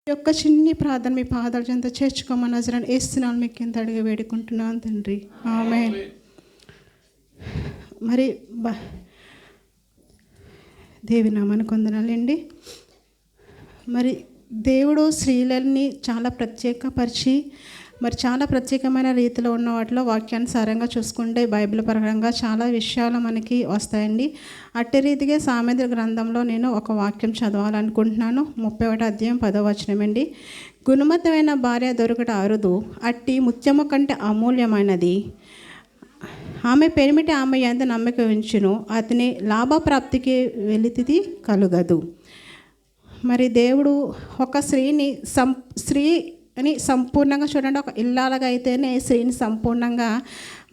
ఈ యొక్క చిన్ని ప్రార్థన మీ పాదాల చెంత చేర్చుకోమని నజరాన్ని ఏస్తున్నాను మీకు ఎంత అడిగి వేడుకుంటున్నాను తండ్రి. ఆమేన్. మరి దేవి నామానికి వందనాలండి. మరి దేవుడు స్త్రీలని చాలా ప్రత్యేకపరిచి మరి చాలా ప్రత్యేకమైన రీతిలో ఉన్న వాటిలో వాక్యానుసారంగా చూసుకుంటే బైబిల్ పరంగా చాలా విషయాలు మనకి వస్తాయండి. అట్టి రీతిగా సామెతల గ్రంథంలో నేను ఒక వాక్యం చదవాలనుకుంటున్నాను. 31వ అధ్యాయం 10వ వచనం అండి. గుణవంతమైన భార్య దొరకట అరుదు, అట్టి ముత్యము కంటే అమూల్యమైనది. ఆమె పెరిమిటి ఆమె ఎంత నమ్మక ఉంచును, అతని లాభప్రాప్తికి వెలితిది కలుగదు. మరి దేవుడు ఒక స్త్రీ అని సంపూర్ణంగా చూడండి, ఒక ఇల్లాలుగా అయితేనే స్త్రీని సంపూర్ణంగా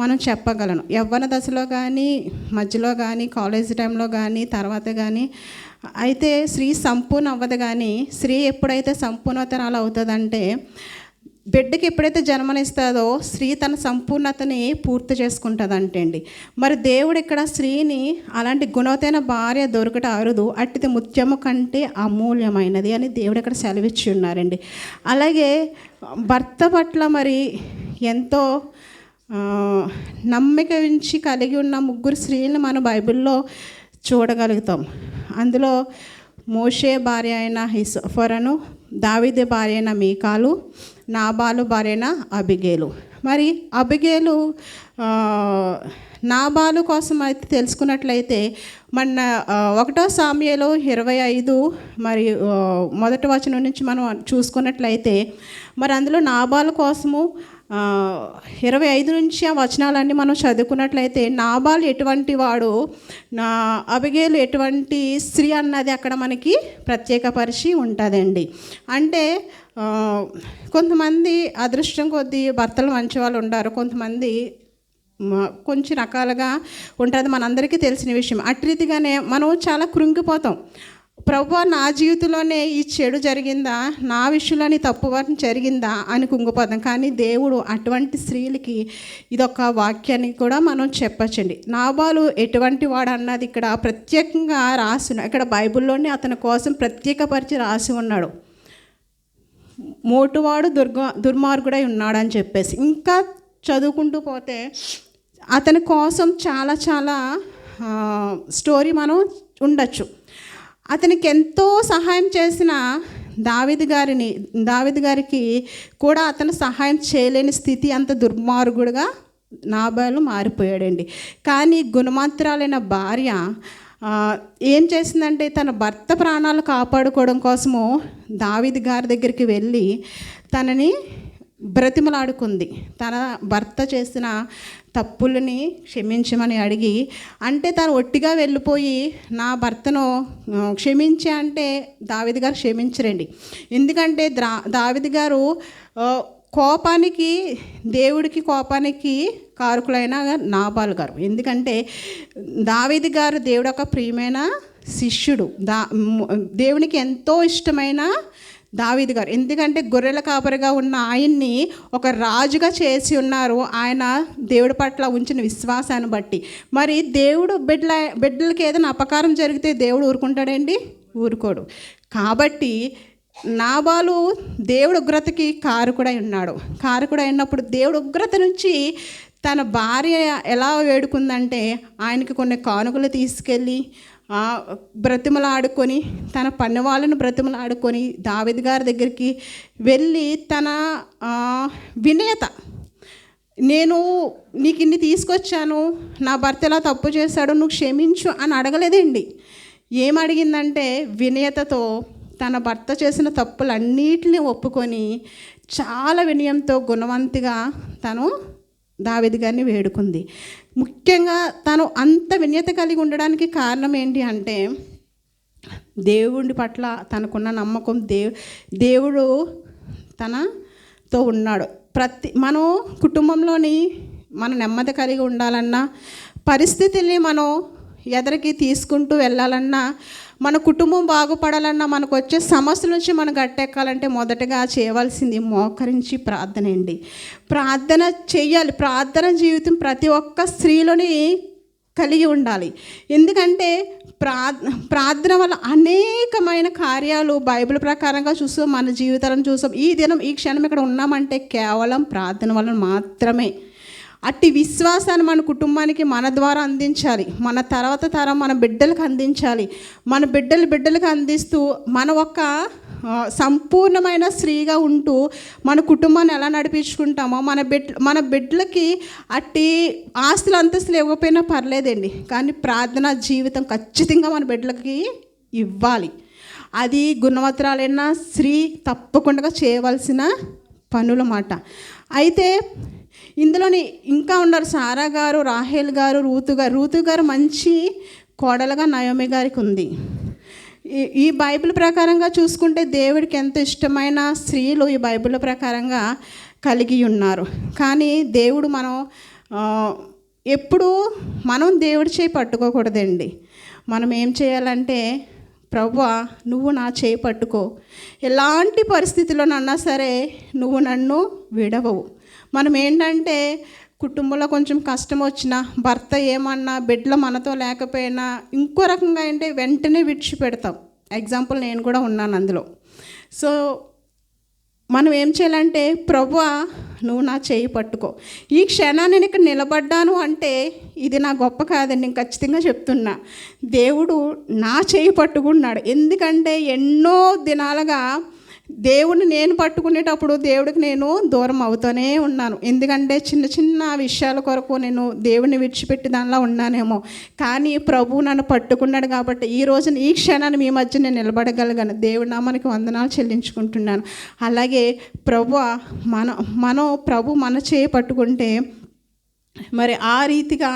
మనం చెప్పగలను. యవ్వన దశలో కానీ, మధ్యలో కానీ, కాలేజ్ టైంలో కానీ, తర్వాత కానీ అయితే స్త్రీ సంపూర్ణ అవ్వదు. కానీ స్త్రీ ఎప్పుడైతే సంపూర్ణతరాలు అవుతుందంటే బిడ్డకి ఎప్పుడైతే జన్మనిస్తుందో స్త్రీ తన సంపూర్ణతని పూర్తి చేసుకుంటుందంటే అండి. మరి దేవుడు ఇక్కడ స్త్రీని అలాంటి గుణవతైన భార్య దొరకట అరుదు, అట్టిది ముత్యము కంటే అమూల్యమైనది అని దేవుడు ఇక్కడ సెలవిచ్చి ఉన్నారండి. అలాగే భర్త పట్ల మరి ఎంతో నమ్మిక ఉంచి కలిగి ఉన్న 3 స్త్రీలను మనం బైబిల్లో చూడగలుగుతాం. అందులో మోషే భార్య అయిన హిసోఫరను, దావీదు భార్య అయిన మీకాలు, నాబాలు భార్య అయిన అబిగేలు. మరి అబిగేలు నాబాలు కోసం అయితే తెలుసుకున్నట్లయితే మన 1వ సామ్యలు 25 మరి 1వ వచనం నుంచి మనం చూసుకున్నట్లయితే మరి అందులో నాబాలు కోసము 25 నుంచి ఆ వచనాలన్నీ మనం చదువుకున్నట్లయితే నాబాలు ఎటువంటి వాడు, అబిగేలు ఎటువంటి స్త్రీ అన్నది అక్కడ మనకి ప్రత్యేకపరిచి ఉంటుందండి. అంటే కొంతమంది అదృష్టం కొద్దీ భర్తలు మంచి వాళ్ళు ఉంటారు, కొంతమంది కొంచెం రకాలుగా ఉంటుంది, మనందరికీ తెలిసిన విషయం. అటు రీతిగానే మనం చాలా కృంగిపోతాం. ప్రభువా నా జీవితంలోనే ఈ చెడు జరిగిందా, నా విషయంలోని తప్పు జరిగిందా అని కుంగిపోతాం. కానీ దేవుడు అటువంటి స్త్రీలకి ఇదొక వాక్యాన్ని కూడా మనం చెప్పచ్చండి. నాబాలు ఎటువంటి వాడు అన్నది ఇక్కడ ప్రత్యేకంగా రాసి ఇక్కడ బైబిల్లోనే అతని కోసం ప్రత్యేకపరిచి రాసి ఉన్నాడు. మోటువాడు దుర్మార్గుడై ఉన్నాడని చెప్పేసి ఇంకా చదువుకుంటూ పోతే అతని కోసం చాలా చాలా స్టోరీ మనం ఉండొచ్చు. అతనికి ఎంతో సహాయం చేసిన దావీదు గారికి కూడా అతను సహాయం చేయలేని స్థితి, అంత దుర్మార్గుడుగా నాబాలు మారిపోయాడండి. కానీ గుణమంతురాలైన భార్య ఏం చేసిందంటే తన భర్త ప్రాణాలు కాపాడుకోవడం కోసము దావీదు గారి దగ్గరికి వెళ్ళి తనని బ్రతిమలాడుకుంది. తన భర్త చేసిన తప్పులని క్షమించమని అడిగి, అంటే తను ఒట్టిగా వెళ్ళిపోయి నా భర్తను క్షమించే అంటే దావీదు గారు క్షమించరండి. ఎందుకంటే దావీదు గారు కోపానికి, దేవుడికి కోపానికి కారకులైన నాబాలు గారు. ఎందుకంటే దావీదు గారు దేవుడు ఒక ప్రియమైన శిష్యుడు, దేవునికి ఎంతో ఇష్టమైన దావీదు గారు. ఎందుకంటే గొర్రెల కాపరిగా ఉన్న ఆయన్ని ఒక రాజుగా చేసి ఉన్నారు, ఆయన దేవుడి పట్ల ఉంచిన విశ్వాసాన్ని బట్టి. మరి దేవుడు బిడ్డలకి ఏదైనా అపకారం జరిగితే దేవుడు ఊరుకుంటాడండి? ఊరుకోడు. కాబట్టి నాబాలు దేవుడు ఉగ్రతకి కారకుడై ఉన్నాడు. కారకుడై ఉన్నప్పుడు దేవుడు ఉగ్రత నుంచి తన భార్య ఎలా వేడుకుందంటే ఆయనకి కొన్ని కానుకలు తీసుకెళ్ళి బ్రతిమలాడుకొని, తన పని వాళ్ళను బ్రతిమలాడుకొని దావీదు గారి దగ్గరికి వెళ్ళి తన వినయత, నేను నీకు ఇన్ని తీసుకొచ్చాను, నా భర్త ఎలా తప్పు చేశాడు, నువ్వు క్షమించు అని అడగలేదండి. ఏమడిగిందంటే వినయతతో తన భర్త చేసిన తప్పులన్నిటిని ఒప్పుకొని చాలా వినయంతో గుణవంతిగా తను దావీదు గారిని వేడుకుంది. ముఖ్యంగా తను అంత వినయత కలిగి ఉండడానికి కారణం ఏంటి అంటే దేవుడి పట్ల తనకున్న నమ్మకం. దేవుడు తనతో ఉన్నాడు. మనం కుటుంబంలోని మనం నెమ్మది కలిగి ఉండాలన్నా, పరిస్థితుల్ని మనం ఎదరికి తీసుకుంటూ వెళ్ళాలన్నా, మన కుటుంబం బాగుపడాలన్నా, మనకు వచ్చే సమస్యల నుంచి మనం గట్టెక్కాలంటే మొదటగా చేయవలసింది మోకరించి ప్రార్థన అండి. ప్రార్థన చేయాలి. ప్రార్థన జీవితం ప్రతి ఒక్క స్త్రీలోని కలిగి ఉండాలి. ఎందుకంటే ప్రార్థన వల్ల అనేకమైన కార్యాలు బైబిల్ ప్రకారంగా చూస్తాం, మన జీవితాలను చూస్తాం. ఈ దినం ఈ క్షణం ఇక్కడ ఉన్నామంటే కేవలం ప్రార్థన వల్ల మాత్రమే. అట్టి విశ్వాసాన్ని మన కుటుంబానికి మన ద్వారా అందించాలి, మన తర్వాత తరం మన బిడ్డలకు అందించాలి. మన బిడ్డలకు అందిస్తూ మన ఒక సంపూర్ణమైన స్త్రీగా ఉంటూ మన కుటుంబాన్ని ఎలా నడిపించుకుంటామో, మన బిడ్డలకి అట్టి ఆస్తులు అంతస్తులు ఇవ్వకపోయినా పర్లేదండి, కానీ ప్రార్థనా జీవితం ఖచ్చితంగా మన బిడ్డలకి ఇవ్వాలి. అది గుణవంతురాలైన స్త్రీ తప్పకుండా చేయవలసిన పనులన్నమాట. అయితే ఇందులోని ఇంకా ఉన్నారు సారా గారు, రాహేల్ గారు, రూతు గారు మంచి కోడలుగా నయోమి గారికి ఉంది. ఈ బైబిల్ ప్రకారంగా చూసుకుంటే దేవుడికి ఎంతో ఇష్టమైన స్త్రీలు ఈ బైబిల్ ప్రకారంగా కలిగి ఉన్నారు. కానీ దేవుడు ఎప్పుడు మనం దేవుడి చేయి పట్టుకోకూడదండి. మనం ఏం చేయాలంటే, ప్రభువా నువ్వు నా చేయి పట్టుకో, ఎలాంటి పరిస్థితుల్లోనన్నా సరే నువ్వు నన్ను విడవవు. మనం ఏంటంటే కుటుంబంలో కొంచెం కష్టం వచ్చినా, భర్త ఏమన్నా, బిడ్డలు మనతో లేకపోయినా ఇంకో రకంగా అంటే వెంటనే విడిచిపెడతాం. ఎగ్జాంపుల్ నేను కూడా ఉన్నాను అందులో. సో మనం ఏం చేయాలంటే, ప్రభువా నువ్వు నా చేయి పట్టుకో. ఈ క్షణాన్ని నేను ఇక్కడ నిలబడ్డాను అంటే ఇది నా గొప్ప కాదండి, నేను ఖచ్చితంగా చెప్తున్నా. దేవుడు నా చేయి పట్టుకున్నాడు. ఎందుకంటే ఎన్నో దినాలుగా దేవుడిని నేను పట్టుకునేటప్పుడు దేవుడికి నేను దూరం అవుతూనే ఉన్నాను. ఎందుకంటే చిన్న చిన్న విషయాల కొరకు నేను దేవుడిని విడిచిపెట్టి దానిలో ఉన్నానేమో, కానీ ప్రభువు నన్ను పట్టుకున్నాడు కాబట్టి ఈ రోజున ఈ క్షణాన్ని మీ మధ్య నేను నిలబడగలిగాను. దేవుడి నామానికి వందనాలు చెల్లించుకుంటున్నాను. అలాగే ప్రభు మన చేయి పట్టుకుంటే మరి ఆ రీతిగా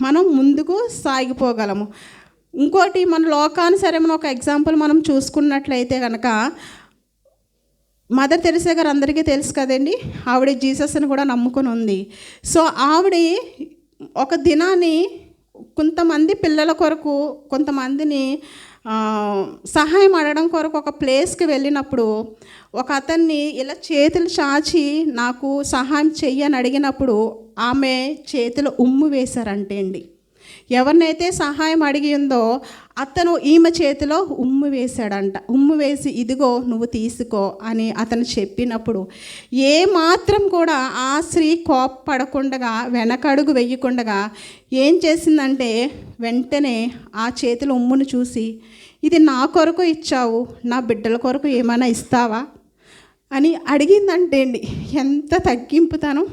మనం ముందుకు సాగిపోగలము. ఇంకోటి, మన లోకానుసరమైన ఒక ఎగ్జాంపుల్ మనం చూసుకున్నట్లయితే కనుక, మదర్ తెరిసా గారు అందరికీ తెలుసు కదండి. ఆవిడ జీసస్ని కూడా నమ్ముకొని ఉంది. సో ఆవిడ ఒక దినాన్ని కొంతమంది పిల్లల కొరకు, కొంతమందిని సహాయం అడగడం కొరకు ఒక ప్లేస్కి వెళ్ళినప్పుడు ఒక అతన్ని ఇలా చేతులు చాచి నాకు సహాయం చెయ్యని అడిగినప్పుడు ఆమె చేతిలో ఉమ్ము వేశారంటే అండి. ఎవరినైతే సహాయం అడిగి ఉందో అతను ఈమె చేతిలో ఉమ్ము వేశాడంట. ఉమ్ము వేసి ఇదిగో నువ్వు తీసుకో అని అతను చెప్పినప్పుడు ఏ మాత్రం కూడా ఆ స్త్రీ కోప్పడకుండా, వెనకడుగు వెయ్యకుండా ఏం చేసిందంటే, వెంటనే ఆ చేతిలో ఉమ్మును చూసి, ఇది నా కొరకు ఇచ్చావు, నా బిడ్డల కొరకు ఏమైనా ఇస్తావా అని అడిగిందంటే అండి. ఎంత తగ్గింపుతాను.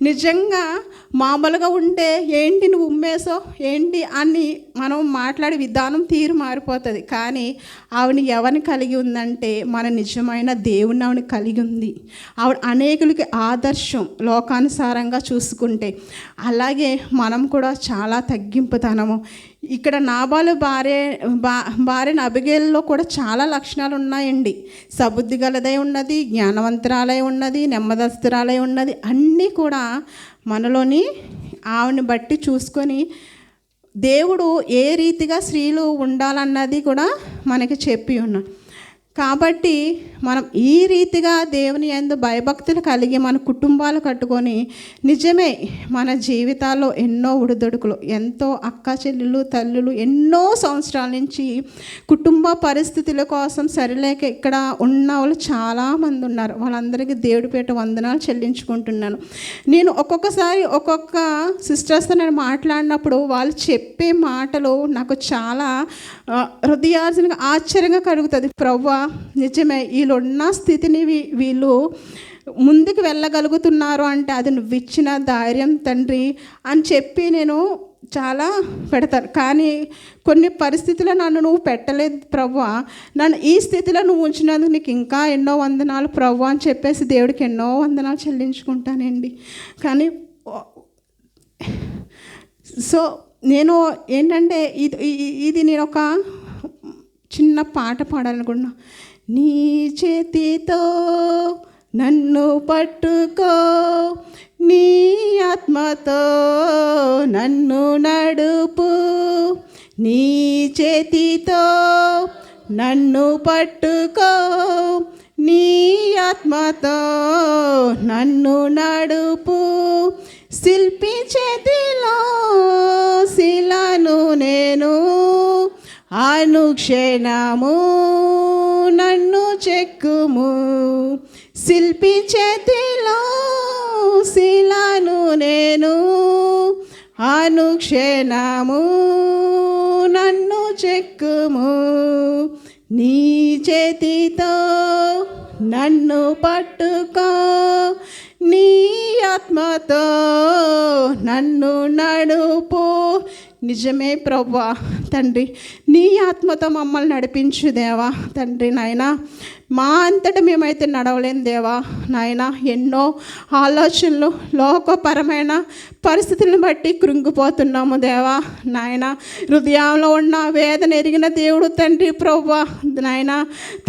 నిజంగా మామూలుగా ఉంటే ఏంటి నువ్వు ఉమ్మేసో ఏంటి అని మనం మాట్లాడే విధానం తీరు మారిపోతుంది. కానీ ఆవిడ ఎవరిని కలిగి ఉందంటే, మన నిజమైన దేవుని ఆవిడ కలిగి ఉంది. ఆవిడ అనేకులకి ఆదర్శం లోకానుసారంగా చూసుకుంటే. అలాగే మనం కూడా చాలా తగ్గింపుతనము. ఇక్కడ నాబాలు భార్యను అబిగేలులో కూడా చాలా లక్షణాలు ఉన్నాయండి. సబుద్ధి గలదై ఉన్నది, జ్ఞానవంతురాలై ఉన్నది, నెమ్మదస్తురాలై ఉన్నది. అన్నీ కూడా మనలోని ఆవిడని బట్టి చూసుకొని దేవుడు ఏ రీతిగా స్త్రీలు ఉండాలన్నది కూడా మనకి చెప్పి ఉన్నాడు. కాబట్టి మనం ఈ రీతిగా దేవుని యందు భయభక్తులు కలిగి మన కుటుంబాలు కట్టుకొని, నిజమే మన జీవితాల్లో ఎన్నో ఉడుదొడుకులు, ఎంతో అక్క చెల్లెలు తల్లులు ఎన్నో సంవత్సరాల నుంచి కుటుంబ పరిస్థితుల కోసం సరిలేక ఇక్కడ ఉన్న వాళ్ళు చాలామంది ఉన్నారు. వాళ్ళందరికీ దేవుడి పేట వందనాలు చెల్లించుకుంటున్నాను. నేను ఒక్కొక్కసారి ఒక్కొక్క సిస్టర్స్తో నేను మాట్లాడినప్పుడు వాళ్ళు చెప్పే మాటలు నాకు చాలా హృదయార్జనగా ఆశ్చర్యంగా కలుగుతుంది. ప్రభువా నిజమే, వీళ్ళున్న స్థితిని వీళ్ళు ముందుకు వెళ్ళగలుగుతున్నారు అంటే అది నువ్వు ఇచ్చిన ధైర్యం తండ్రి అని చెప్పి నేను చాలా పెడతాను. కానీ కొన్ని పరిస్థితుల్లో నన్ను నువ్వు పెట్టలేదు ప్రభువా, నన్ను ఈ స్థితిలో నువ్వు ఉంచినందుకు నీకు ఇంకా ఎన్నో వందనాలు ప్రభువా అని చెప్పేసి దేవుడికి ఎన్నో వందనాలు చెల్లించుకుంటానండి. కానీ సో నేను ఏంటంటే ఇది నేను ఒక చిన్న పాట పాడాలనుకున్నా. నీ చేతితో నన్ను పట్టుకో, నీ ఆత్మతో నన్ను నడుపు, నీ చేతితో నన్ను పట్టుకో, నీ ఆత్మతో నన్ను నడుపు, శిల్పి చేతిలో శిలను నేను, అనుక్షణము నన్ను చెక్కుము. శిల్పి చేతిలో శిలను నేను, అనుక్షణము నన్ను చెక్కుము. నీ చేతితో నన్ను పట్టుకో, నీ ఆత్మతో నన్ను నడుపు. నిజమే ప్రభువా తండ్రి, నీ ఆత్మతో మమ్మల్ని నడిపించు దేవా తండ్రి. నాయన మా అంతటా మేమైతే నడవలేం దేవా నాయన. ఎన్నో ఆలోచనలు, లోకపరమైన పరిస్థితులను బట్టి కృంగిపోతున్నాము దేవా నాయన. హృదయంలో ఉన్న వేదన ఎరిగిన దేవుడు తండ్రి ప్రభువా నాయన.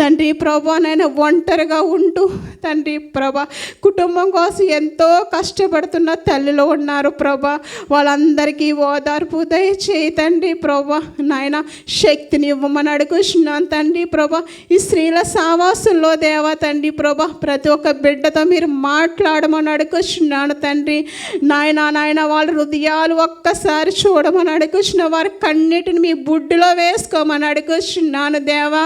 తండ్రి ప్రభువా నాయన, ఒంటరిగా ఉంటూ తండ్రి ప్రభా కుటుంబం కోసం ఎంతో కష్టపడుతున్న తల్లిలో ఉన్నారు ప్రభా. వాళ్ళందరికీ ఓదార్పు దయచేయి తండ్రి ప్రభా నాయన. శక్తిని ఇవ్వమని అడుగుతున్నాను తండ్రి ప్రభా. ఈ స్త్రీల సావాసుల్లో దేవా తండ్రి ప్రభా ప్రతి ఒక్క బిడ్డతో మీరు మాట్లాడమని అడుగుతున్నాను తండ్రి నాయన. నాయన వాళ్ళ హృదయాలు ఒక్కసారి చూడమని అడుగుతున్న, వారి కన్నిటిని మీ బుడ్డిలో వేసుకోమని అడుగుతున్నాను దేవా.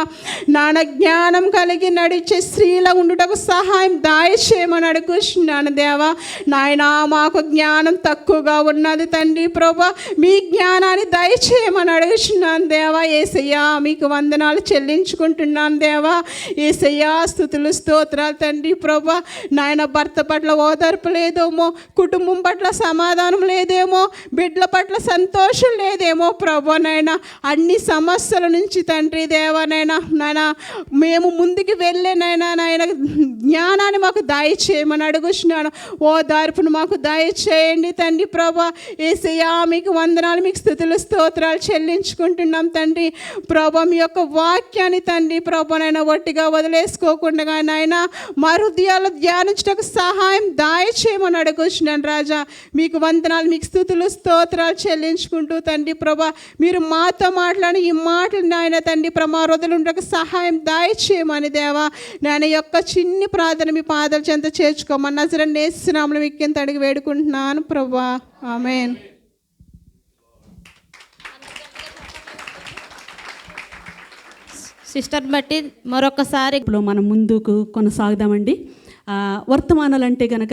నాన్న జ్ఞానం కలిగి నడిచే స్త్రీల ఉండుటకు సహాయం దయచేయమని అడుగుతున్నాను దేవా నాయన. మాకు జ్ఞానం తక్కువగా ఉన్నది తండ్రి ప్రభా, మీ జ్ఞానాన్ని దయచేయమని అడుగుతున్నాను దేవా. యేసయ్యా మీకు వందనాలు చెల్లించుకుంటున్నాను దేవా. యేసయ్యా స్తుతులు స్తోత్రాలు తండ్రి ప్రభా నాయన. భర్త పట్ల ఓదార్పు లేదేమో, కుటుంబం పట్ల సమాధానం లేదేమో, బిడ్డల పట్ల సంతోషం లేదేమో ప్రభా నాయన. అన్ని సమస్యల నుంచి తండ్రి దేవానైనా నాయన మేము ముందుకు వెళ్ళేనైనా నాయన జ్ఞానాన్ని మాకు దయచేయమని అడుగుతున్నాను. ఓదార్పును మాకు దయచేయండి తండ్రి ప్రభా. యేసయ్యా మీకు వందనాలు, మీకు స్తుతులు స్తోత్రాలు చెల్లించుకుంటున్నాం తండ్రి ప్రభా. మీ యొక్క వాక్యాన్ని తండ్రి ప్రభా నాయన ఒట్టిగా వదిలేసుకోకుండా నాయన మా హృదయాలు ధ్యానించడానికి సహాయం దయచేయమని అడుగుతున్నాను రాజా. మీకు వందనాలు, మీకు స్తుతులు స్తోత్రాలు చెల్లించుకుంటూ తండ్రి ప్రభా మీరు మాతో మాట్లాడి ఈ మాటలు నాయన తండ్రి ప్రభా హృదయలకు సహాయం దయచేయమని దేవా నాయన యొక్క చిన్ని ప్రార్థన మీ పాదాల చెంత చేర్చుకోమని నజరేయుడైన యేసు నామములో మీకింత అడిగి వేడుకుంటున్నాను ప్రభా. ఆమేన్. సిస్టర్ బట్టి మరొకసారి మనం ముందుకు కొనసాగుదామండి. వర్తమానాలు అంటే కనుక